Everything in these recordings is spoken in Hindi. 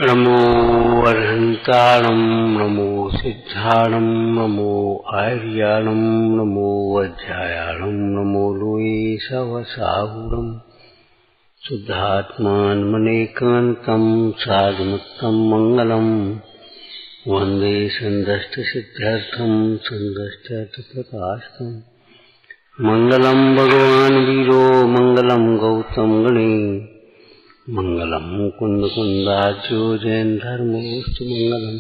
नमो अर्हन्ताणं नमो सिद्धाणं नमो आर्याणं नमो वज्रायाणं नमो लोये सवसाहुरं शुद्धात्मानमनेकान्तं साधुमुत्तं मङ्गलम् वन्दे सन्दष्टसिद्ध्यर्थं सन्दष्टार्थप्रकाशकम् मङ्गलं भगवान् वीरो मङ्गलं गौतम गणे मंगलम मुकुंद कुंदाज्यो जैन धर्मोस्तु मंगलम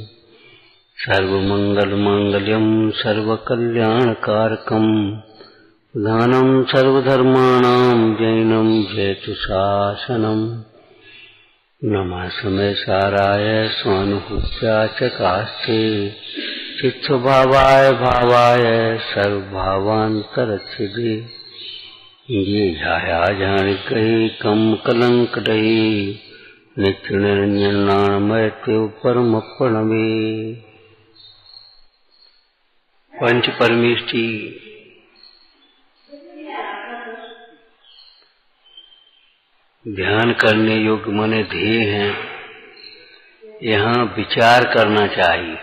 सर्वमंगल मांगल्यम सर्वकल्याणकारकम दानं सर्वधर्माणां जैनम जयतु शासनम नमः समय साराय स्वानुभूत्या च कास्ते चित्तभावाय भावाय सर्वभावान्तरच्छिदे ये झाया जान कहे कम कलंक रहे नित्य निरंजन नामयते परम प्रणवे। पंच परमेष्टि ध्यान करने योग्य माने ध्येय हैं। यहाँ विचार करना चाहिए।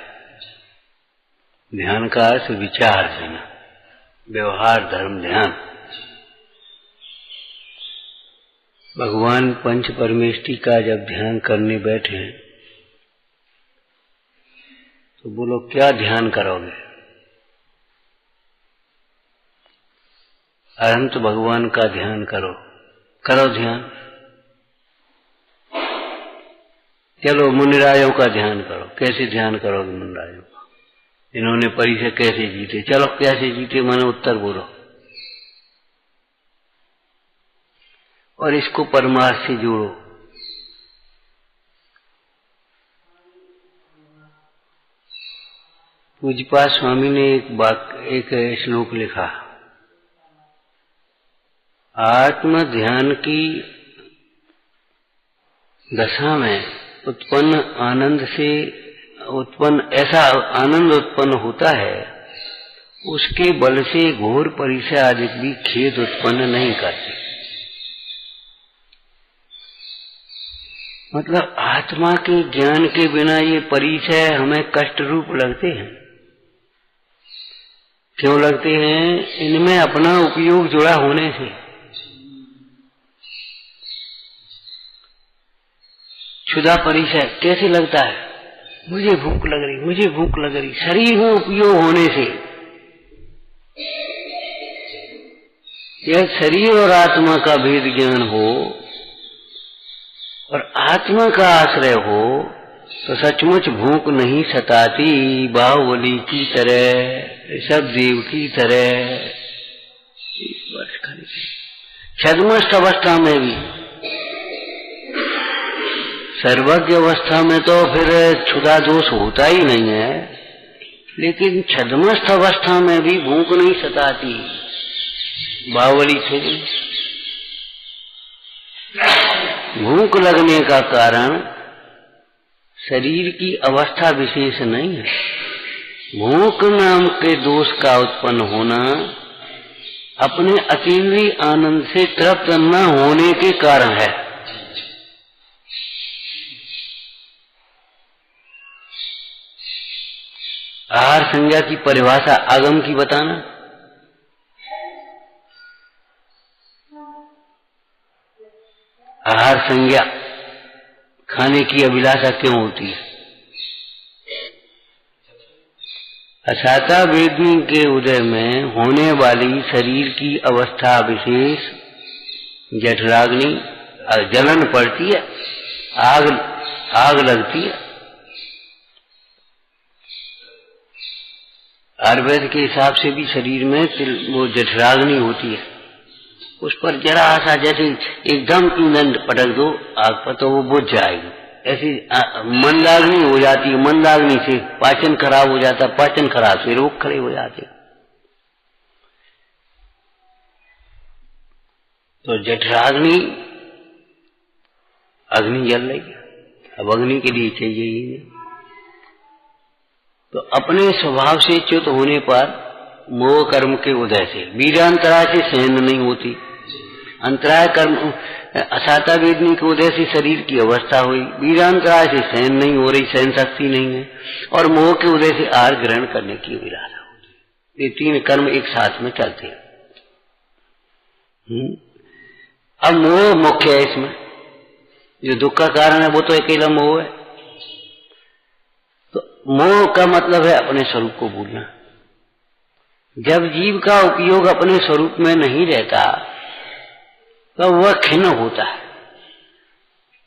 ध्यान का अर्थ विचार देना, व्यवहार धर्म ध्यान। भगवान पंच परमेष्टि का जब ध्यान करने बैठे तो बोलो क्या ध्यान करोगे? अनंत भगवान का ध्यान करो। करो ध्यान। चलो मुनिरायों का ध्यान करो। कैसे ध्यान करोगे मुनिरायों का? इन्होंने परीक्षा कैसे जीते? चलो कैसे जीते मैंने उत्तर बोलो। और इसको परमार्थ से जोड़ो। पूज्यपाद स्वामी ने एक श्लोक लिखा, आत्म ध्यान की दशा में उत्पन्न आनंद से ऐसा आनंद उत्पन्न होता है, उसके बल से घोर परिचय आदि भी खेद उत्पन्न नहीं करते। मतलब आत्मा के ज्ञान के बिना ये परिचय हमें कष्ट रूप लगते हैं। क्यों लगते हैं? इनमें अपना उपयोग जुड़ा होने से। क्षुधा परिचय कैसे लगता है? मुझे भूख लग रही, मुझे भूख लग रही। शरीर में उपयोग होने से यह शरीर और आत्मा का भेद ज्ञान हो और आत्मा का आश्रय हो तो सचमुच भूख नहीं सताती। बाहुबली की तरह, ऋषभदेव की तरह छद्मस्त अवस्था में भी, सर्वज्ञ अवस्था में तो फिर क्षुधा दोष होता ही नहीं है, लेकिन छद्मस्त अवस्था में भी भूख नहीं सताती। बाहुबली थे। भूख लगने का कारण शरीर की अवस्था विशेष नहीं है। भूख नाम के दोष का उत्पन्न होना अपने अतीन्द्रिय आनंद से तृप्त न होने के कारण है। आहार संज्ञा की परिभाषा आगम की बताना। आहार संज्ञा खाने की अभिलाषा क्यों होती है? असाता वेदनी के उदय में होने वाली शरीर की अवस्था विशेष जठराग्नि जलन पड़ती है, आग लगती है। आयुर्वेद के हिसाब से भी शरीर में वो जठराग्नि होती है। उस पर जरा सा जैसे एकदम ईंधन पटक दो आग पर तो वो बुझ जाएगी। ऐसी मंदाग्नि हो जाती है। मंदाग्नि से पाचन खराब हो जाता, पाचन खराब से रोग खड़े हो जाते। तो जठराग्नि अग्नि जल रही, अब अग्नि के लिए चाहिए ही नहीं। तो अपने स्वभाव से च्युत होने पर मोह कर्म के उदय से वीरांतरा से सहन नहीं होती। अंतराय कर्म असाता वेदनी के उदय से शरीर की अवस्था हुई, वीरांतराय से सहन नहीं हो रही, सहन शक्ति नहीं है, और मोह के उदय से आहार ग्रहण करने की अभिलाषा होती। ये तीन कर्म एक साथ में चलते हैं। अब मोह मुख्य है इसमें, जो दुख का कारण है वो तो अकेला मोह है। तो मोह का मतलब है अपने स्वरूप को भूलना। जब जीव का उपयोग अपने स्वरूप में नहीं रहता तो वह खिन्न होता है।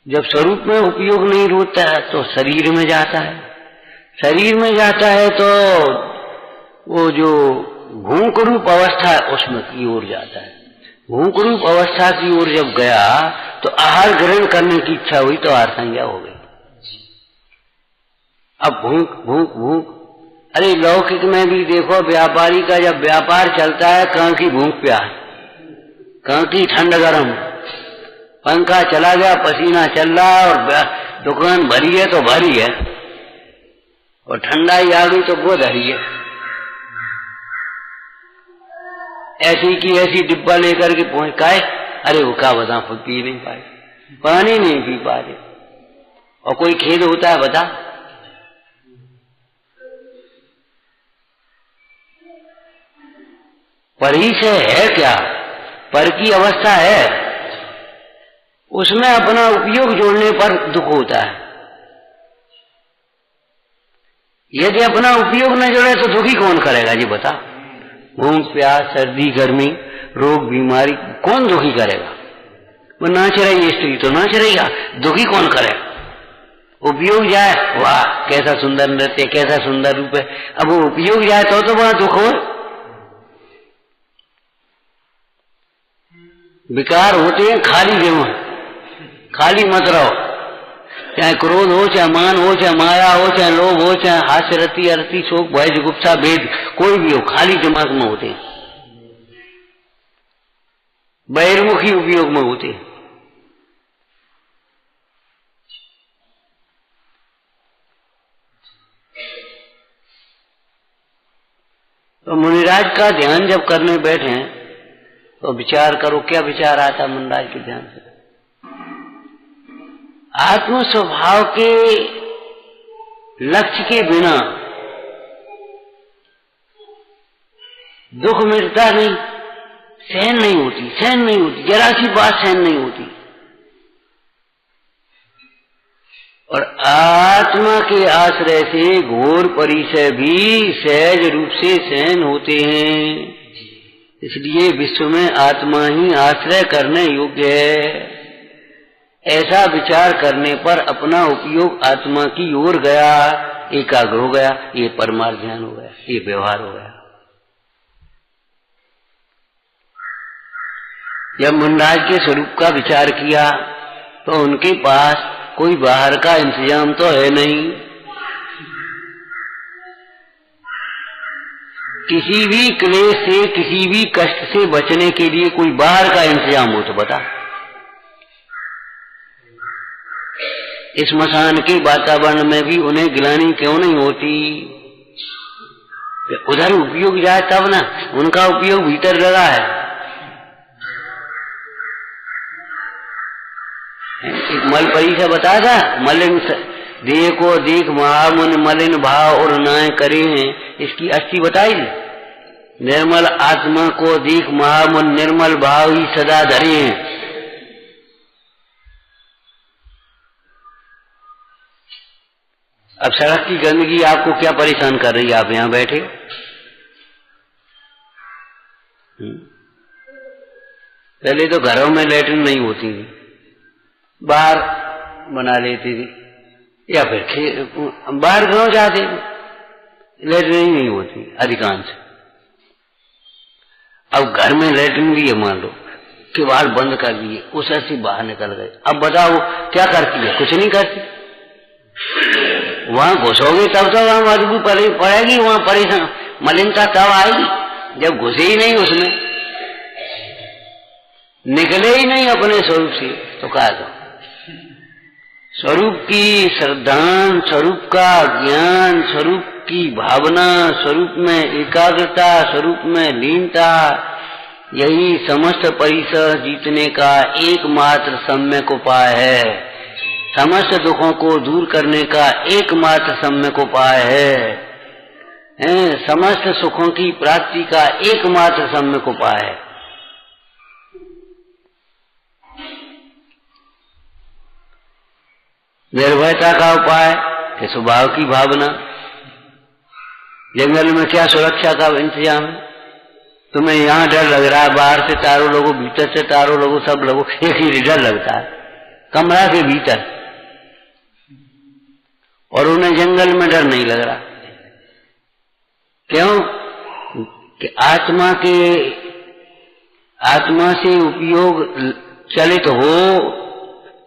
जब स्वरूप में उपयोग नहीं होता है तो शरीर में जाता है, शरीर में जाता है तो वो जो भूख रूप अवस्था है उसमें की ओर जाता है। भूख रूप अवस्था की ओर जब गया तो आहार ग्रहण करने की इच्छा हुई तो आहार संज्ञा हो गई। अब भूख भूख भूख, अरे लौकिक में भी देखो, व्यापारी का जब व्यापार चलता है कहाँ की भूख प्यास, कहाँ की ठंड गरम, पंखा चला गया, पसीना चल रहा और दुकान भरी है तो भरी है, और ठंडाई आ गई तो वो धरी है। ऐसी की ऐसी डिब्बा लेकर के पहुंच काए, अरे वो क्या बता, पी नहीं पाए, पानी नहीं पी पा रहे, और कोई खेद होता है बता। परी से है क्या, पर की अवस्था है, उसमें अपना उपयोग जोड़ने पर दुख होता है। यदि अपना उपयोग न जोड़े तो दुखी कौन करेगा जी बता। भूख प्यास सर्दी गर्मी रोग बीमारी कौन दुखी करेगा। वो नाच रही स्त्री तो नाच रहेगा, दुखी कौन करेगा। उपयोग जाए, वाह कैसा सुंदर नृत्य, कैसा सुंदर रूप है, अब वो उपयोग जाए तो बड़ा दुख हो। विकार होते हैं खाली जमा, खाली मत रहो, चाहे क्रोध हो, चाहे मान हो, चाहे माया हो, चाहे लोभ हो, चाहे हास्य रति अरति शोक भय जुगुप्सा भेद कोई भी हो, खाली दिमाग में होते हैं, बहिर्मुखी उपयोग में होते हैं। तो मुनिराज का ध्यान जब करने बैठे तो विचार करो, क्या विचार आता मुनिराज के ध्यान से। आत्म स्वभाव के लक्ष्य के बिना दुख मिटता नहीं, सहन नहीं होती, सहन नहीं होती, जरा सी बात सहन नहीं होती। और आत्मा के आश्रय से घोर परिचय भी सहज रूप से सहन होते हैं। इसलिए विश्व में आत्मा ही आश्रय करने योग्य है। ऐसा विचार करने पर अपना उपयोग आत्मा की ओर गया, एकाग्र हो गया, ये परमार्थ ध्यान हो गया, ये व्यवहार हो गया। जब मुनिराज के स्वरूप का विचार किया तो उनके पास कोई बाहर का इंतजाम तो है नहीं। किसी भी क्लेश से, किसी भी कष्ट से बचने के लिए कोई बाहर का इंतजाम हो तो बता। इस स्मशान के वातावरण में भी उन्हें गिलानी क्यों नहीं होती। उधर उपयोग जाए तब ना, उनका उपयोग भीतर लगा है। एक मलपरी से बता था, मलिन देह को देख महामुन मलिन भाव और नाय करे हैं, इसकी अस्थि बताई। निर्मल आत्मा को देख महामुन निर्मल भाव ही सदा धरे हैं। अब सड़क की गंदगी आपको क्या परेशान कर रही है, आप यहां बैठे। पहले तो घरों में लैट्रिन नहीं होती थी, बाहर बना लेती थी, या फिर बाहर गांव जाते थे, लैट्रिन नहीं होती अधिकांश। अब घर में लैट्रिन भी है, मान लो किवाड़ बंद कर दिए, उस ऐसी बाहर निकल गए। अब बताओ क्या करती है, कुछ नहीं करती। वहां घुसोगे तब तो वहां बदबू पड़ेगी, वहां परेशान मलिनता तब आएगी जब घुसे ही नहीं उसमें, निकले ही नहीं अपने स्वरूप से। तो कहा तो स्वरूप की श्रद्धान, स्वरूप का ज्ञान, स्वरूप की भावना, स्वरूप में एकाग्रता, स्वरूप में लीनता, यही समस्त परिसर जीतने का एकमात्र सम्यक उपाय है। समस्त दुखों को दूर करने का एकमात्र सम्यक उपाय है। समस्त सुखों की प्राप्ति का एकमात्र सम्यक उपाय है। निर्भयता का उपाय कि स्वभाव की भावना। जंगल में क्या सुरक्षा का इंतजाम है? तुम्हें यहाँ डर लग रहा है, बाहर से तारों लोगों, भीतर से तारों लोगों, सब लोगों एक ही डर लगता है कमरा के भीतर, और उन्हें जंगल में डर नहीं लग रहा। क्यों? कि आत्मा से उपयोग चलित हो,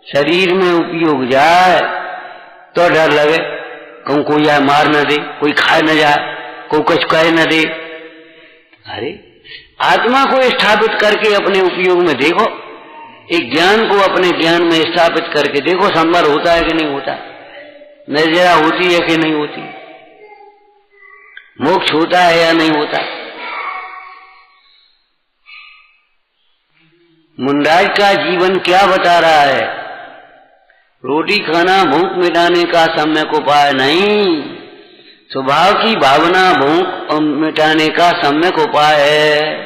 शरीर में उपयोग जाए तो डर लगे, कोई आए मार न दे, कोई खाए न जाए, कोई कुछ कहे न दे। अरे आत्मा को स्थापित करके अपने उपयोग में देखो, एक ज्ञान को अपने ज्ञान में स्थापित करके देखो, संभव होता है कि नहीं होता, नजरा होती है कि नहीं होती, मोक्ष होता है या नहीं होता। मुंडाज का जीवन क्या बता रहा है? रोटी खाना भूख मिटाने का सम्यक उपाय नहीं, स्वभाव की भावना भूख मिटाने का सम्यक उपाय है।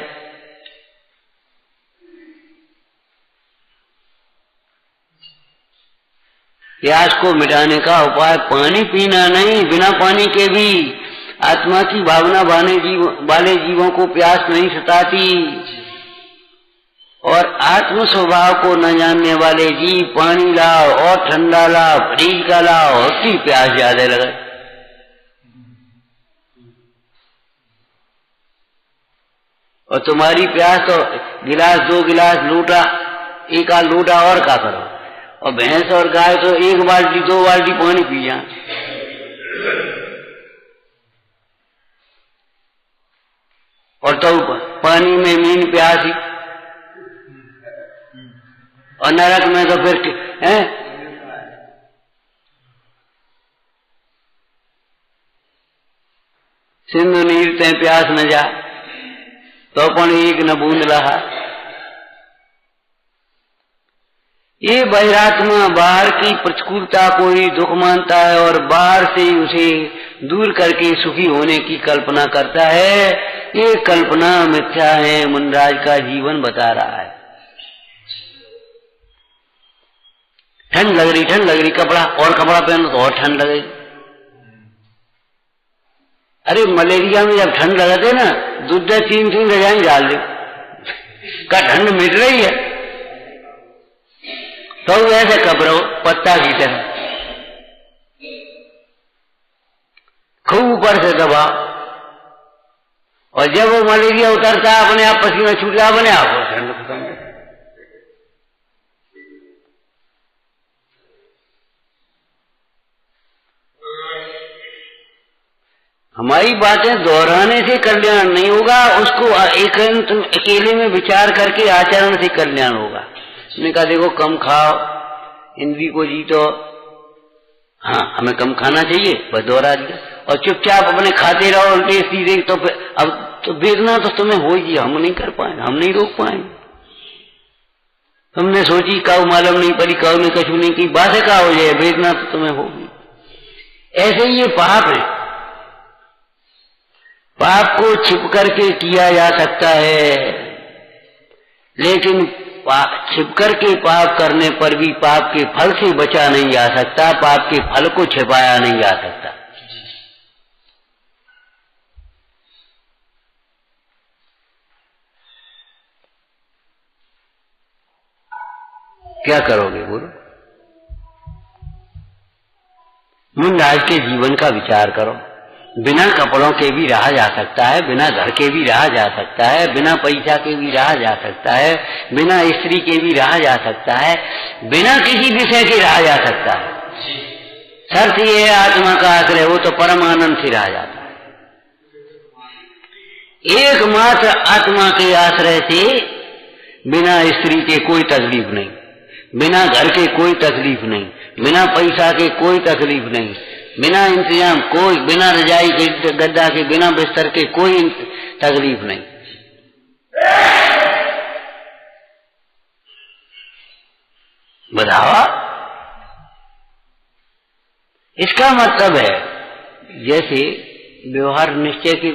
प्यास को मिटाने का उपाय पानी पीना नहीं, बिना पानी के भी आत्मा की भावना वाले जीवों को प्यास नहीं सताती, और आत्म स्वभाव को न जानने वाले जीव पानी लाओ और ठंडा लाओ, फ्रीज का लाओ, उसकी प्यास ज्यादा लगे। और तुम्हारी प्यास तो गिलास, 2 गिलास, लोटा, एक आध लोटा और का करो, और भैंस और गाय तो 1 बाल्टी 2 बाल्टी पानी पी जाए। और तो पानी में मीन प्यासी, और नरक में तो फिर है सिंधु नीर ते प्यास न जा, तो पण एक न बूंद रहा। ये बहिरात्मा बाहर की प्रतिकूलता को ही दुख मानता है और बाहर से उसे दूर करके सुखी होने की कल्पना करता है। ये कल्पना मिथ्या है, मुंडराज का जीवन बता रहा है। ठंड लग रही, कपड़ा पहनो तो और ठंड लगे। अरे मलेरिया में जब ठंड लगते ना, दूध 3 रजाई डाल दे, का ठंड मिट रही है तो ऐसे कब्रो पत्ता की तरह खूब ऊपर से दबा, और जब वो मलेरिया उतरता है अपने आप पसीना छूटता, अपने आप ठंड खत्म। हमारी बातें दोहराने से कल्याण नहीं होगा, उसको एकांत अकेले में विचार करके आचरण से कल्याण होगा। उसने कहा देखो कम खाओ, इंद्री को जीतो, हाँ हमें कम खाना चाहिए, बस दोहरा दिया, और चुपचाप अपने खाते रहो उल्टे सीधे। तो अब तो वेदना तो तुम्हें होगी, हम नहीं कर पाएंगे, हम नहीं रोक पाएंगे। तुमने सोची काऊ मालूम नहीं पड़ी, काऊ ने कछु नहीं की, बातें का हो जाए, वेदना तो तुम्हें होगी। ऐसे ही ये पाप है, पाप को छिप करके किया जा सकता है, लेकिन छिप करके पाप करने पर भी पाप के फल से बचा नहीं जा सकता, पाप के फल को छिपाया नहीं जा सकता। क्या करोगे बोलो? मुंडराज के जीवन का विचार करो। बिना कपड़ों के भी रहा जा सकता है, बिना घर के भी रहा जा सकता है, बिना पैसा के भी रहा जा सकता है, बिना स्त्री के भी रहा जा सकता है, बिना किसी विषय के रहा जा सकता है। शर्त ये है आत्मा का आश्रय हो तो परमानंद से रहा जाता है। एकमात्र आत्मा के आश्रय से बिना स्त्री के कोई तकलीफ नहीं, बिना घर के कोई तकलीफ नहीं, बिना पैसा के कोई तकलीफ नहीं, बिना इंतजाम कोई, बिना रजाई के गद्दा के, बिना बिस्तर के कोई तकलीफ नहीं। बढ़ावा। इसका मतलब है जैसे व्यवहार निश्चय की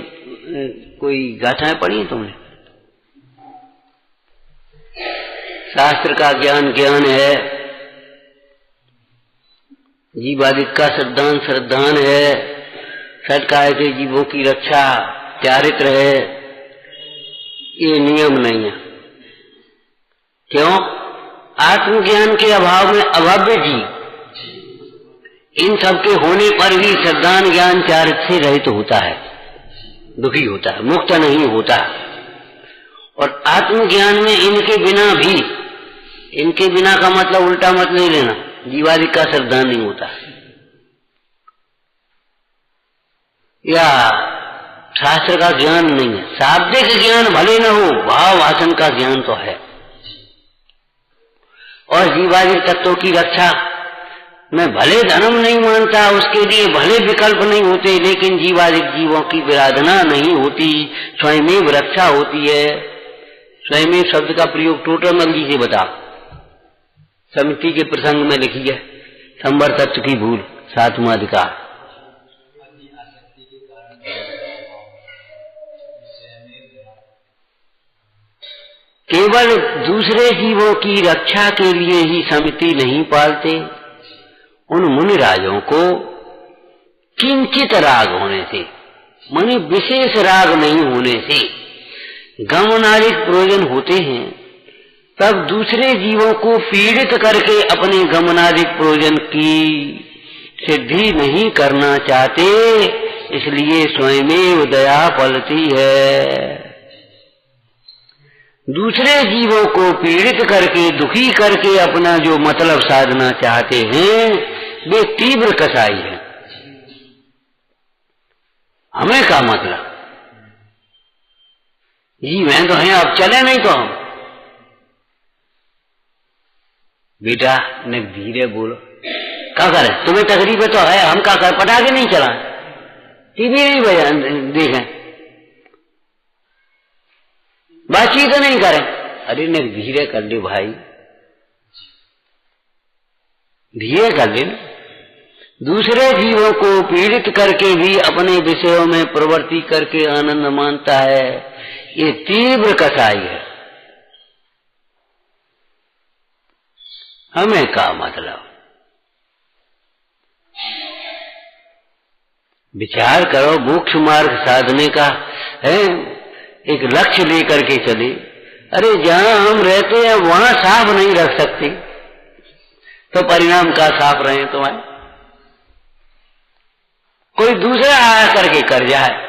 कोई गाथाएं पढ़ी हैं तुमने? शास्त्र का ज्ञान ज्ञान है, जीवादिक का श्रद्धान श्रद्धान है, सटकाए के जीवों की रक्षा चारित्र है, ये नियम नहीं है। क्यों? आत्मज्ञान के अभाव में अभव्य जीव इन सबके होने पर भी श्रद्धान ज्ञान चारित्र से रहित होता है, दुखी होता है, मुक्त नहीं होता। और आत्मज्ञान में इनके बिना भी, इनके बिना का मतलब उल्टा मत नहीं लेना, जीवादिक का श्रद्धान नहीं होता या शास्त्र का ज्ञान नहीं है। शाब्दिक ज्ञान भले न हो, भाव वासन का ज्ञान तो है। और जीवादिक तत्वों की रक्षा मैं भले धर्म नहीं मानता, उसके लिए भले विकल्प नहीं होते, लेकिन जीवादिक जीवों की विराधना नहीं होती, स्वयमेव रक्षा होती है। स्वयमेव शब्द का प्रयोग टोटल मंदी से बता, समिति के प्रसंग में लिखी है, संवर तत्व की भूल, 7वां अधिकार। केवल दूसरे जीवों की रक्षा के लिए ही समिति नहीं पालते, उन मुनि राजों को किंचित राग होने से, माने विशेष राग नहीं होने से गमनादिक प्रयोजन होते हैं, तब दूसरे जीवों को पीड़ित करके अपने गमनादिक प्रयोजन की सिद्धि नहीं करना चाहते, इसलिए स्वयमेव दया पलती है। दूसरे जीवों को पीड़ित करके दुखी करके अपना जो मतलब साधना चाहते हैं वे तीव्र कसाई है। हमें का मतलब जी मैं तो हैं, अब चले नहीं तो हम। बेटा ने धीरे बोलो, क्या करे, तुम्हें तकलीफ तो है, हम क्या कर, पटाखे नहीं चला, टीवी नहीं बजा देखें, बातचीत नहीं करें। अरे ने धीरे कर ले भाई, धीरे कर ले। दूसरे जीवों को पीड़ित करके भी अपने विषयों में प्रवृत्ति करके आनंद मानता है, ये तीव्र कसाई है। हमें क्या मतलब, विचार करो, मोक्ष मार्ग साधने का है, एक लक्ष्य लेकर के चले। अरे जहां हम रहते हैं वहां साफ नहीं रख सकते, तो परिणाम का साफ रहे तुम्हारे, कोई दूसरा आया करके कर जाए।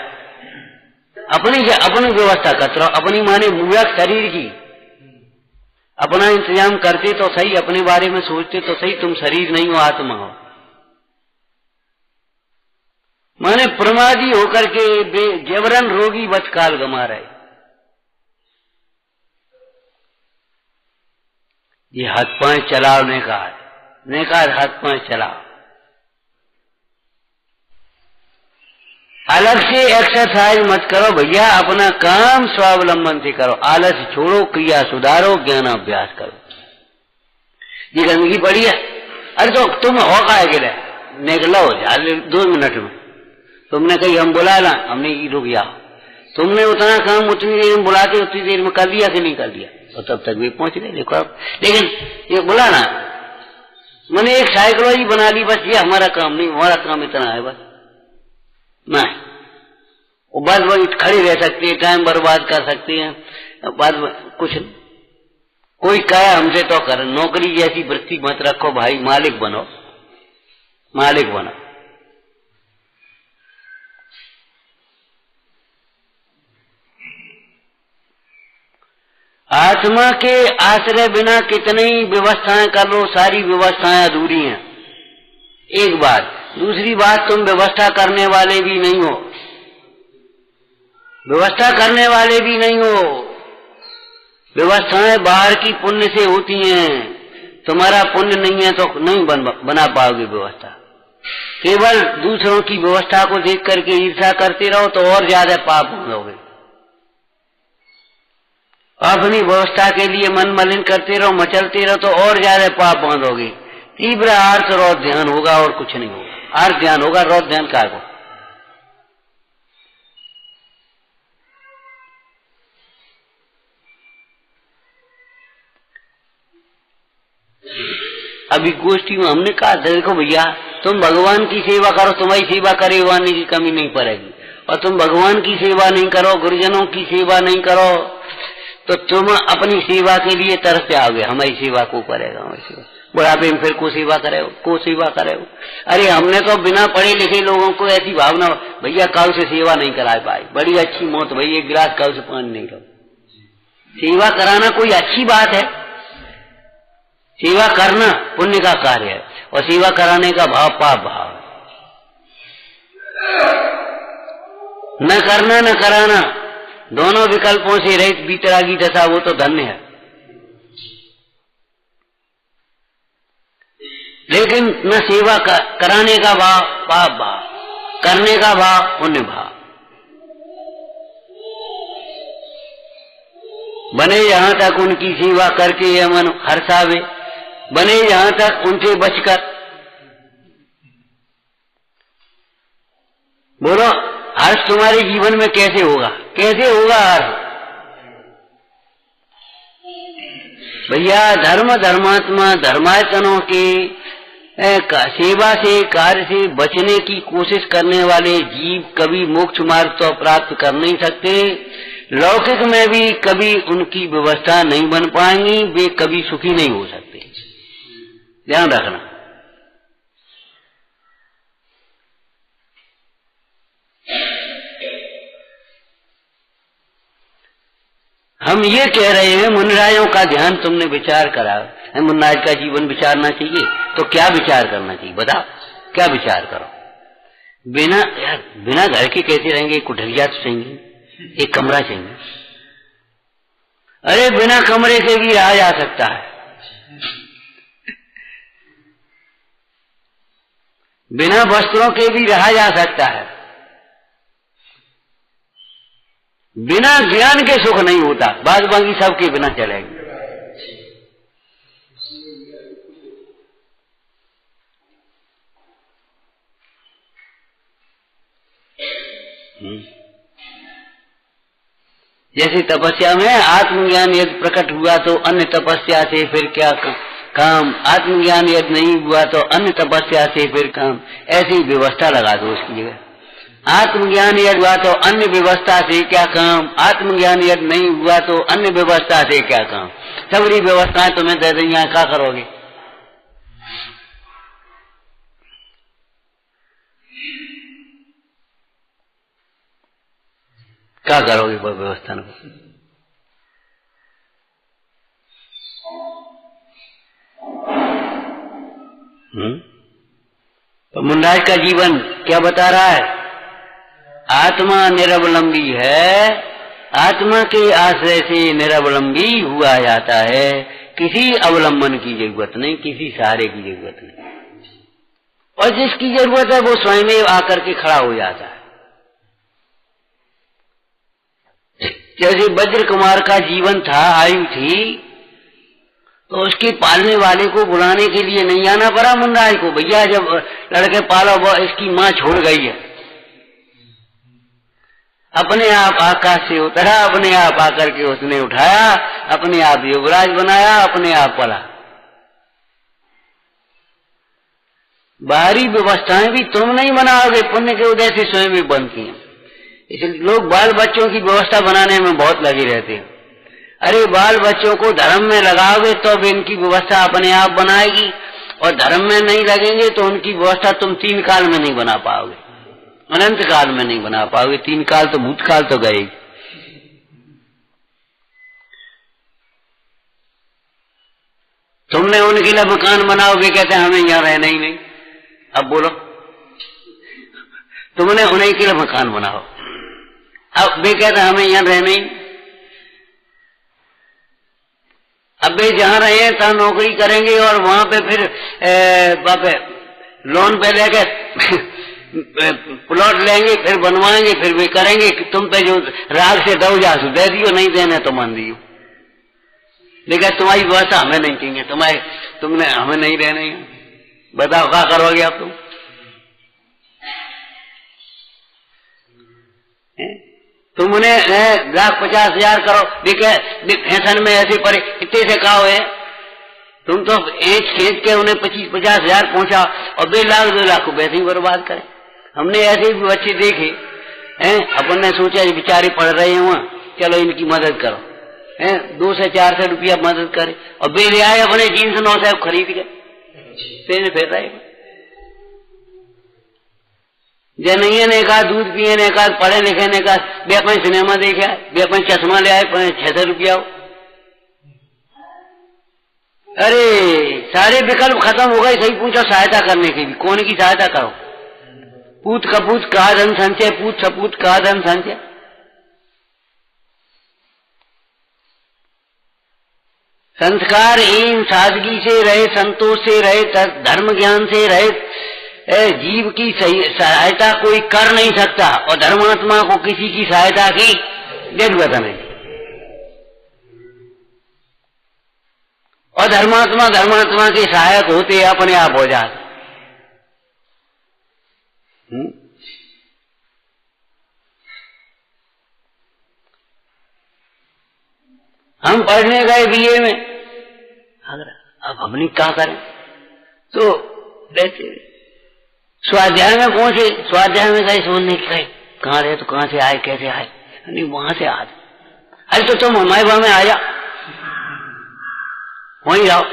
अपनी व्यवस्था करते रहो, अपनी माने मूर्ख शरीर की अपना इंतजाम करते तो सही, अपने बारे में सोचते तो सही, तुम शरीर नहीं हो, आत्मा हो। माने प्रमादी होकर के जबरन रोगी बच काल गमा रहे। ये हाथ पांव चलाओ ने कहा हाथ पांव चलाओ, अलग से एक्सरसाइज मत करो भैया, अपना काम स्वावलंबन से करो, आलस छोड़ो, क्रिया सुधारो, ज्ञान अभ्यास करो। ये गंदगी पड़ी है, अरे तो तुम हो का निकलो 2 मिनट में, तुमने कही हम बुला ला, हमने रुक गया, तुमने उतना काम उतनी देर में बुलाते उतनी देर में कर लिया कि नहीं कर लिया, तो तब तक भी पहुंच गए। देखो आप, लेकिन ये बुलाना मैंने एक साइकोलॉजी बना ली, बस ये हमारा काम नहीं, हमारा काम इतना है बस नहीं, वो बस वही खड़ी रह सकती है, टाइम बर्बाद कर सकती है, बाद कुछ कोई कहे हमसे तो कर, नौकरी जैसी वृत्ति मत रखो भाई, मालिक बनो, मालिक बनो। आत्मा के आश्रय बिना कितनी व्यवस्थाएं कर लो, सारी व्यवस्थाएं अधूरी हैं। एक बात, दूसरी बात, तुम व्यवस्था करने वाले भी नहीं हो, व्यवस्था करने वाले भी नहीं हो, व्यवस्थाएं बाहर की पुण्य से होती हैं, तुम्हारा पुण्य नहीं है तो नहीं बना पाओगे व्यवस्था। केवल दूसरों की व्यवस्था को देख करके ईर्ष्या करते रहो तो और ज्यादा पाप होगे। अपनी व्यवस्था के लिए मन मलिन करते रहो, मचलते रहो तो और ज्यादा पाप बांधोगे। तीव्र आर्त रौद्र ध्यान होगा और कुछ नहीं होगा। आर्त ध्यान होगा, रौद्र ध्यान का को। अभी गोष्ठी में हमने कहा देखो भैया, तुम भगवान की सेवा करो, तुम्हारी सेवा करे वानी की कमी नहीं पड़ेगी, और तुम भगवान की सेवा नहीं करो, गुरुजनों की सेवा नहीं करो, तो तुम अपनी सेवा के लिए तरस जाओगे। हमारी सेवा को करेगा, हमारी सेवा बुढ़ापे में फिर को सेवा करेगा। अरे हमने तो बिना पढ़े लिखे लोगों को ऐसी भावना, भैया काऊ से सेवा नहीं करा पाई, बड़ी अच्छी मौत भाई, एक गिलास काऊ से पानी नहीं लो। सेवा कराना कोई अच्छी बात है, सेवा करना पुण्य का कार्य है, और सेवा कराने का भाव पाप भाव है। न करना न कराना दोनों विकल्पों से रहित बीतरागी दशा, वो तो धन्य है। लेकिन न सेवा कराने का भाव पाप भाव, करने का भाव पुण्य भाव। बने जहां तक उनकी सेवा करके यह मन हर्षावे, बने जहां तक उनसे बचकर। बोलो हर्ष तुम्हारे जीवन में कैसे होगा, कैसे होगा हर्ष? भैया धर्म धर्मात्मा धर्मायतनों के सेवा से कार्य से बचने की कोशिश करने वाले जीव कभी मोक्ष मार्ग तो प्राप्त कर नहीं सकते, लौकिक में भी कभी उनकी व्यवस्था नहीं बन पाएंगी, वे कभी सुखी नहीं हो सकते। ध्यान रखना। हम ये कह रहे हैं मुनिरायों का ध्यान तुमने विचार करा, मुनिराज का जीवन विचारना चाहिए, तो क्या विचार करना चाहिए बताओ, क्या विचार करो? बिना घर के कैसे रहेंगे? कुठरिया तो चाहिए, एक कमरा चाहिए। अरे बिना कमरे के भी रहा जा सकता है, बिना वस्त्रों के भी रहा जा सकता है, बिना ज्ञान के सुख नहीं होता, बाद बाकी सबके बिना चलेगी। जैसे तपस्या में आत्मज्ञान यदि प्रकट हुआ तो अन्य तपस्या से फिर क्या काम, आत्मज्ञान यदि नहीं हुआ तो अन्य तपस्या से फिर काम, ऐसी व्यवस्था लगा दो उसकी जगह। आत्मज्ञान यदि हुआ तो अन्य व्यवस्था से क्या काम, आत्मज्ञान यदि नहीं हुआ तो अन्य व्यवस्था से क्या काम। सबरी व्यवस्थाएं तुम्हें दे देंगे, क्या करोगे? क्या करोगे वो व्यवस्था को? तो मुनिराज का जीवन क्या बता रहा है? आत्मा निरवलंबी है, आत्मा के आश्रय से निरवलंबी हुआ जाता है, किसी अवलंबन की जरूरत नहीं, किसी सहारे की जरूरत नहीं, और जिसकी जरूरत है वो स्वयं आकर के खड़ा हो जाता है। जैसे वज्र कुमार का जीवन था, आयु थी, तो उसके पालने वाले को बुलाने के लिए नहीं आना पड़ा मुनिराज को। भैया जब लड़के पालो वो इसकी माँ छोड़ गई है, अपने आप आकाश से उतरा, अपने आप आकर के उसने उठाया, अपने आप युवराज बनाया, अपने आप पला। बाहरी व्यवस्थाएं भी तुम नहीं बनाओगे, पुण्य के उदय से स्वयं भी बनती हैं। इसलिए लोग बाल बच्चों की व्यवस्था बनाने में बहुत लगे रहते हैं। अरे बाल बच्चों को धर्म में लगाओगे तो भी इनकी व्यवस्था अपने आप बनाएगी, और धर्म में नहीं लगेंगे तो उनकी व्यवस्था तुम 3 काल में नहीं बना पाओगे, अनंत काल में नहीं बना पाओगे। 3 काल तो भूतकाल तो गए। तुमने उनके लिए मकान बनाओगे, कहते हैं हमें यहाँ रहना ही नहीं। अब बोलो, तुमने उन्हीं के लिए मकान बनाओ, अब वे कहते हैं हमें यहाँ रहना ही। अब वे जहां रहे तहां नौकरी करेंगे और वहां पे फिर लोन पे लेके प्लॉट लेंगे, फिर बनवाएंगे, फिर वे करेंगे कि तुम पे जो राग से दो जासू दे दियो, नहीं देने तो मान दियो। लेकिन तुम्हारी व्यवस्था हमें नहीं चाहिए, तुमने हमें नहीं रहने। बताओ क्या करोगे आप तुम? तुमने 1,50,000 करो, देखे फैशन में ऐसे पड़े इतने से कहा है, तुम तो एच खेच के उन्हें 25-50,000 पहुंचा और 2 लाख 2 लाख वैसे ही बर्बाद करें। हमने ऐसे भी बच्चे देखे हैं, अपन ने सोचा बेचारे पढ़ रहे हैं वहां, चलो इनकी मदद करो, हैं 200 से 400 रुपया मदद करे, और बेले आए अपने जीन्स 9 साहब खरीद गए, फिर रहे जनैया ने कहा दूध पिए ने कहा पढ़े लिखे ने कहा बे अपन सिनेमा देखे बे अपन चश्मा ले आए 600 रुपया हो। अरे सारे विकल्प खत्म हो गए। सही पूछो सहायता करने के लिए कौन की सहायता करो? पूत कपूत कहा धन संचय, पूत सपूत कहा धन संचय। संस्कारहीन सादगी से रहे, संतोष से रहे, धर्म ज्ञान से रहे, जीव की सहायता कोई कर नहीं सकता और धर्मात्मा को किसी की सहायता की जरूरत नहीं। और धर्मात्मा के सहायक होते अपने आप हो जाते। हम पढ़ने गए बीए में, अब हमने क्या करें तो रहते स्वाध्याय में पहुंचे, स्वाध्याय में गए सोचने की गए कहाँ रहे तो कहाँ से आए कैसे आए, नहीं वहां से आज अरे तो तुम हमारे गाँव में आ जा, वहीं रहो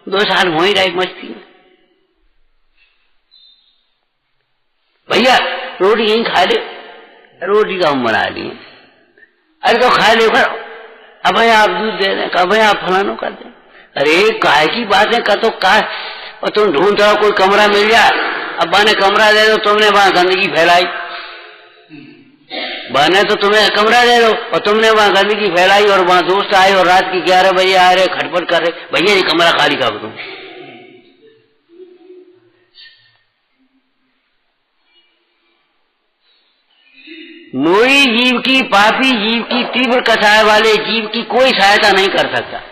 2 साल वहीं रहे मस्ती में। भैया रोटी यहीं खा ले, रोटी का हम बना लिए। अरे तो खा ले फिर, अब आप दूध दे दें, अब आप फलानो कर दें। अरे काय की बात है का तो का, और तुम ढूंढ रहो कोई कमरा मिल जाए, अब्बा ने कमरा दे दो, तुमने वहां गंदगी फैलाई। बने तो तुम्हें कमरा दे दो और तुमने वहां गंदगी फैलाई, और वहां दोस्त आए और रात की 11 बजे आ रहे खटपट कर रहे, भैया ये कमरा खाली कर दो। मोई जीव की, पापी जीव की, तीव्र कसाय वाले जीव की कोई सहायता नहीं कर सकता।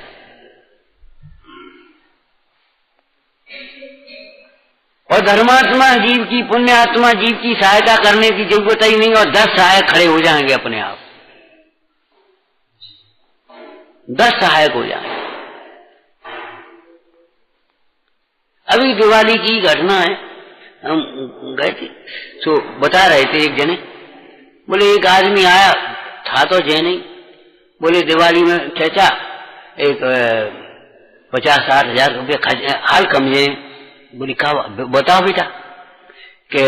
और धर्मात्मा जीव की, पुण्यात्मा जीव की सहायता करने की जरूरत ही नहीं, और 10 सहायक खड़े हो जाएंगे अपने आप, 10 सहायक हो जाएंगे। अभी दिवाली की घटना है, हम गए थे तो बता रहे थे एक जने, बोले एक आदमी आया था तो जय नहीं, बोले दिवाली में चाचा एक 50-60 हजार रुपये हाल कम है। बोली कहा बताओ बेटा, कि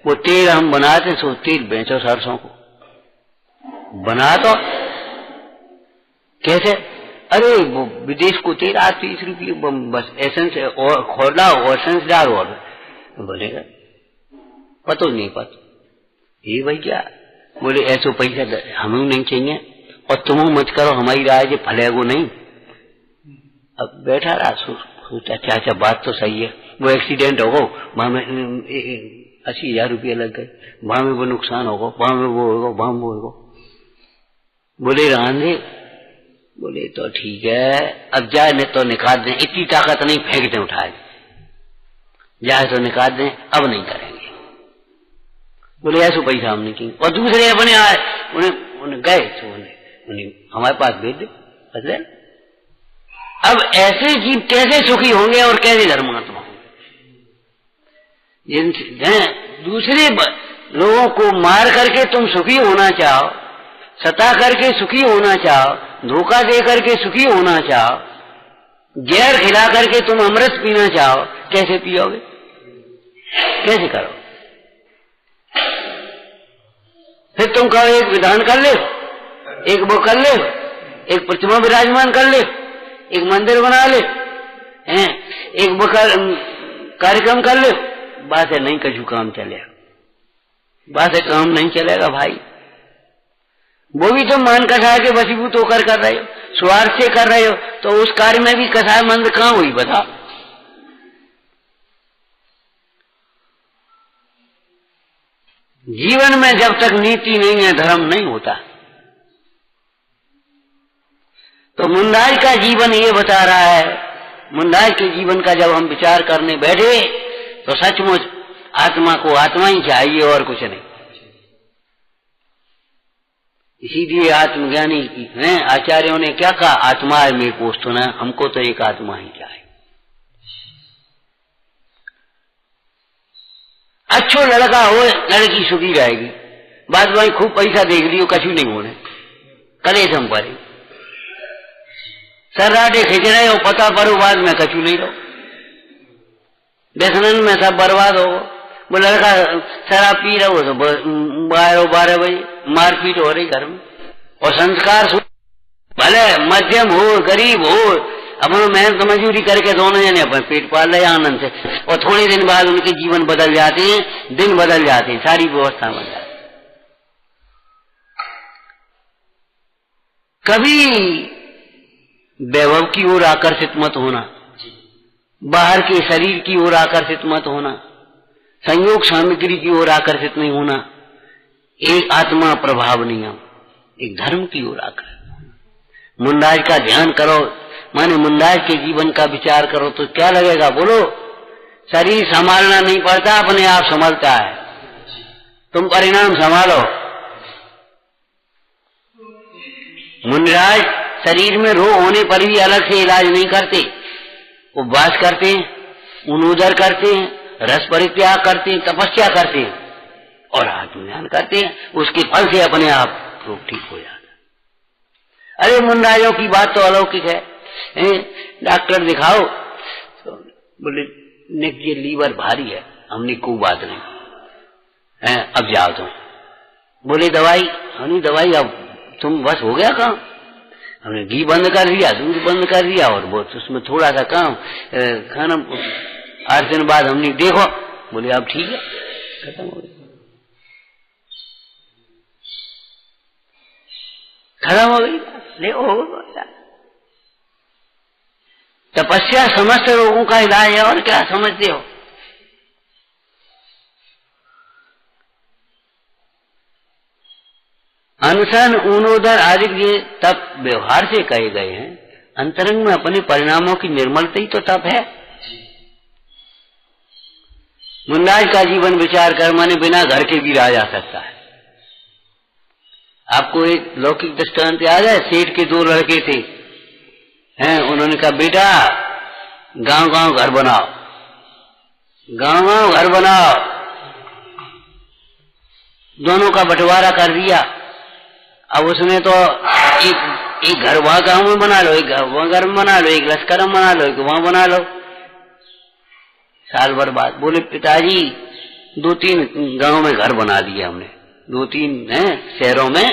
वो तेल हम बनाते सो तेल बेचो सरसों को, बना तो कैसे? अरे वो विदेश को तेल आज 30 रुपये बस, एसेंस और खोला और एसेंस डाल, और बोलेगा पतो नहीं पता ये भाई क्या। बोले ऐसो पैसा हमें नहीं चाहिए और तुम मत करो, हमारी राय जे फलेगो नहीं। अब बैठा रहा सोचा चाचा बात तो सही है, वो एक्सीडेंट होगा वहां में 80,000 रुपये लग गए, वहां में वो नुकसान होगा, वहां में वो होगा, वहां में वो होगा। बोले रांधे, बोले तो ठीक है, अब जाए नहीं तो निकाल दें, इतनी ताकत नहीं फेंक दें उठाए, जाए तो निकाल दें, अब नहीं करेंगे। बोले ऐसा पैसा हमने की, और दूसरे अपने आए उन्हें गए तो उन्हें हमारे पास भेज दे बदले। अब ऐसे जीव कैसे सुखी होंगे और कैसे धर्मात्मा होंगे? दूसरे लोगों को मार करके तुम सुखी होना चाहो, सता करके सुखी होना चाहो, धोखा दे करके सुखी होना चाहो, जहर खिला करके तुम अमृत पीना चाहो, कैसे पियोगे? कैसे करो? फिर तुम कहो एक विधान कर ले, एक वो कर ले, एक प्रतिमा विराजमान कर ले, एक मंदिर बना ले, हैं एक वो कार्यक्रम कर ले, बात है नहीं कछु काम चलेगा, बात है काम नहीं चलेगा भाई। वो भी तुम मान कसाय के वशीभूत होकर कर रहे हो, स्वार्थ से कर रहे हो, तो उस कार्य में भी कसाय मंद कहां हुई बता? जीवन में जब तक नीति नहीं है धर्म नहीं होता। तो मुंडाज का जीवन ये बता रहा है, मुंडाज के जीवन का जब हम विचार करने बैठे तो सचमुच आत्मा को आत्मा ही चाहिए और कुछ नहीं। इसीलिए आत्मज्ञानी हैं आचार्यों ने क्या कहा, आत्मा है मेरे पोस्त होना, हमको तो एक आत्मा ही चाहिए। अच्छो लड़का हो, लड़की सुखी रहेगी, बाद में खूब पैसा देख लियो, कछु नहीं होने, कले थम परे सर्राटे खिंच रहे हो, पता पड़ो बाद में कछु नहीं रहो, व्यसन में सब बर्बाद हो। वो लड़का शराब पी रहा हो तो 12 बजे मारपीट हो रही घर में, और संस्कार भले मध्यम हो गरीब हो, अपना मेहनत मजदूरी करके दोनों जने अपन पेट पाल रहे आनंद से, और थोड़े दिन बाद उनके जीवन बदल जाते हैं, दिन बदल जाते हैं, सारी व्यवस्था बदल जाती है। कभी वैभव की ओर आकर्षित मत होना, बाहर के शरीर की ओर आकर्षित मत होना, संयोग सामग्री की ओर आकर्षित नहीं होना, एक आत्मा प्रभाव नियम, एक धर्म की ओर आकर्षित। मुंडाज का ध्यान करो, माने मुंडाज के जीवन का विचार करो तो क्या लगेगा, बोलो, शरीर संभालना नहीं पड़ता, अपने आप संभलता है, तुम परिणाम संभालो। मुंडाज शरीर में रोग होने पर भी अलग से इलाज नहीं करते, उपवास करते हैं, उन्नोदर करते हैं, रस परित्याग करते हैं, तपस्या करते हैं और आत्मज्ञान करते हैं, उसके फल से अपने आप रोग ठीक हो जाता है। अरे मुंडाजों की बात तो अलौकिक है, डॉक्टर दिखाओ तो बोले ये लीवर भारी है, हमने कोई बात नहीं, अब जाओ तुम, बोले दवाई, हमने दवाई, अब तुम बस हो गया काम, हमने घी बंद कर दिया, दूध बंद कर दिया, और बहुत उसमें थोड़ा सा काम खाना, 8 दिन बाद हमने देखो, बोले अब ठीक है, खत्म हो गया, खत्म हो गई, ले हो गया। तपस्या समस्त रोगों का इलाज है, और क्या समझते हो। अनशन ऊनोदर आदि ये तप व्यवहार से कहे गए हैं, अंतरंग में अपने परिणामों की निर्मलता ही तो तप है। मुंडाज का जीवन विचार कर, माने बिना घर के भी रहा जा सकता है। आपको एक लौकिक दृष्टांत याद है, सेठ के 2 लड़के थे, उन्होंने कहा बेटा गांव गांव घर बनाओ, गांव गांव घर बनाओ, दोनों का बंटवारा कर दिया। अब उसने तो एक घर वहां गांव में बना लो, एक वहां घर में बना लो, एक लश्कर में बना लो, एक वहां बना लो, साल भर बाद बोले पिताजी 2-3 गांव में घर बना दिए हमने, 2-3 शहरों में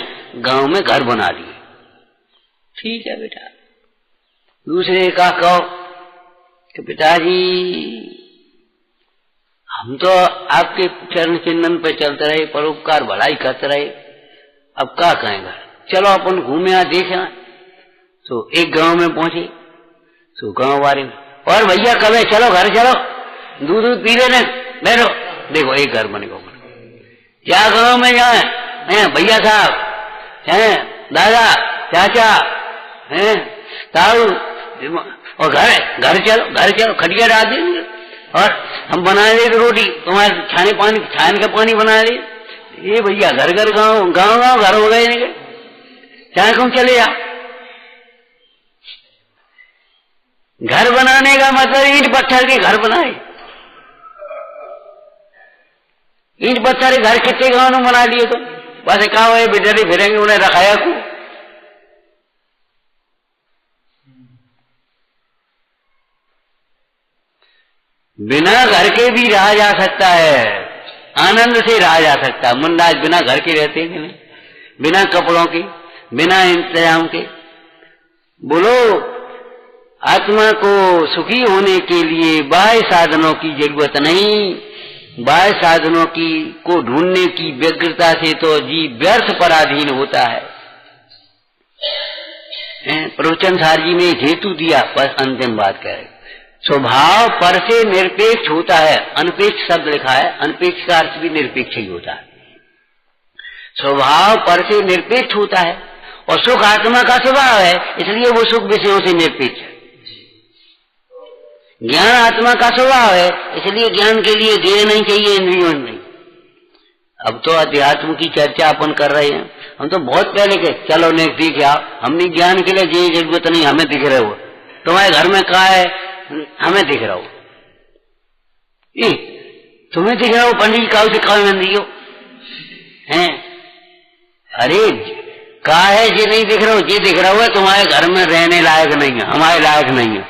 गांव में घर बना दिए। ठीक है बेटा। दूसरे का कहो कि पिताजी हम तो आपके चरण चिन्हन पे चलते रहे, परोपकार भलाई करते रहे, अब क्या कहेंगे, चलो अपन घूमे आ देखना। तो एक गांव में पहुंचे, तो गांव वाले और भैया कभी चलो घर चलो, दूध पी लेने बैठो, देखो एक घर बनेगा। क्या गांव में जाए भैया साहब, दादा चाचा ताऊ, और घर चलो खटिया डाल देंगे और हम बना ले रोटी, तुम्हारे छाने का पानी बना ले। ये भैया घर घर गांव घर हो गए, चाहे तुम चले जा। घर बनाने का मतलब ईंट पत्थर के घर बनाए, ईंट पत्थर के घर कितने गांव में बना लिए, तो बस कहा हुआ बिजली फिरेंगे उन्हें रखाया को। बिना घर के भी रहा जा सकता है, आनंद से रहा जा सकता है। मुंडाज बिना घर के रहते हैं नहीं, बिना कपड़ों के, बिना इंतजाम के। बोलो, आत्मा को सुखी होने के लिए बाह्य साधनों की जरूरत नहीं, बाह्य साधनों की को ढूंढने की व्यग्रता से तो जीव व्यर्थ पराधीन होता है। प्रवचन सार जी ने हेतु दिया, पर अंतिम बात कह रहे, स्वभाव पर से निरपेक्ष होता है। अनपेक्ष शब्द लिखा है, अनपेक्ष का अर्थ भी निरपेक्ष ही होता है। स्वभाव पर से निरपेक्ष होता है और सुख आत्मा का स्वभाव है, इसलिए वो सुख विषयों से निरपेक्ष है। ज्ञान आत्मा का स्वभाव है, इसलिए ज्ञान के लिए देह नहीं चाहिए, इंद्रियों नहीं। अब तो अध्यात्म की चर्चा अपन कर रहे हैं, हम तो बहुत पहले के चलो ने सीख आओ, हमने ज्ञान के लिए ये जरूरत नहीं, हमें दिख रहे हो, तुम्हारे घर में कहा है हमें दिख रहा हो, तुम्हें दिख रहा हो, पंडित जी काउ से काउ में दियो हैं। अरे कहा है ये नहीं दिख रहा हो, ये दिख रहा हो तुम्हारे घर में रहने लायक नहीं है, हमारे लायक नहीं है।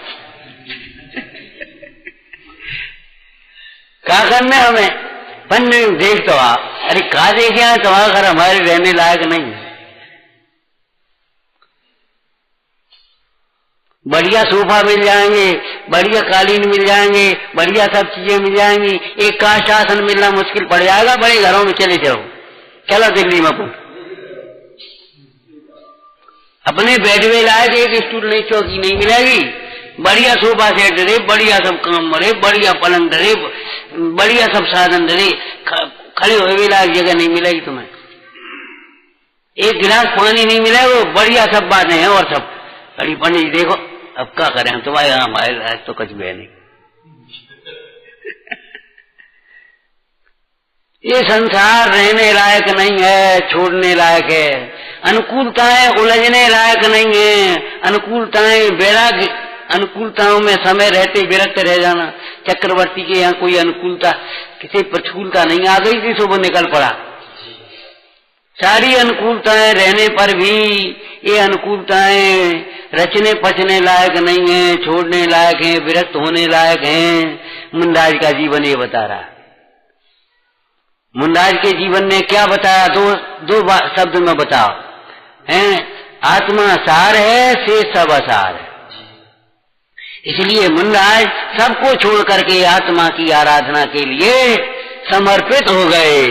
क्या करना है हमें, पंडित देख तो आप, अरे कहा देखे हैं तुम्हारा घर हमारे रहने लायक नहीं है। बढ़िया सोफा मिल जाएंगे, बढ़िया कालीन मिल जाएंगे, बढ़िया सब चीजें मिल जाएंगी, एक काष्ठ आसन मिलना मुश्किल पड़ जाएगा। बड़े घरों में चले जाओ, चलो दिल्ली में अपने बेडवे लायक एक स्टूल नहीं, चौकी नहीं मिलेगी। बढ़िया सोफा सेट रे, बढ़िया सब काम रे, बढ़िया पलंग रे, बढ़िया सब साधन रे, खड़े हुए लायक जगह नहीं मिलेगी तुम्हें। एक गिलास पानी नहीं मिलेगा, बढ़िया सब बातें हैं और सब। अरे पंडित जी देखो अब क्या करें हम, तुम्हारे यहाँ हमारे लायक तो कुछ भी है नहीं। ये संसार रहने लायक नहीं है, छोड़ने लायक है। अनुकूलताएं उलझने लायक नहीं है, अनुकूलताएं वैराग्य, अनुकूलताओं में समय रहते विरक्त रह जाना। चक्रवर्ती के यहाँ कोई अनुकूलता, किसी प्रतिकूलता नहीं आ गई थी, सुबह निकल पड़ा। सारी अनुकूलताएं रहने पर भी ये अनुकूलताएं रचने पचने लायक नहीं है, छोड़ने लायक है, विरक्त होने लायक है। मुंडाज का जीवन ये बता रहा है। मुंडाज के जीवन ने क्या बताया, दो शब्द में बताओ हैं। आत्मा सार है, शेष सब असार है। इसलिए मुंडाज सबको छोड़ करके आत्मा की आराधना के लिए समर्पित हो गए।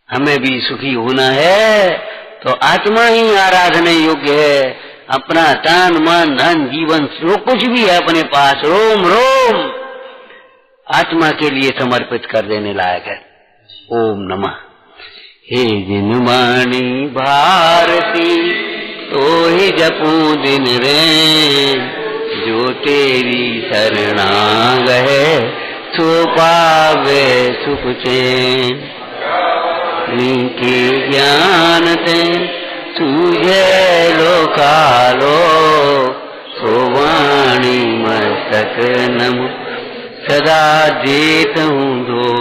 हमें भी सुखी होना है तो आत्मा ही आराधना योग्य है। अपना तन मन धन जीवन जो कुछ भी है अपने पास, रोम रोम आत्मा के लिए समर्पित कर देने लायक है। ओम नमः। हे जिन वाणी भारती तो ही जपूं दिन रे, जो तेरी शरणा गए सो पावे सुख चैन। नीके ज्ञान ते तुझे लोकालो, सो वाणी मस्तक नमो सदा देत हूँ दो।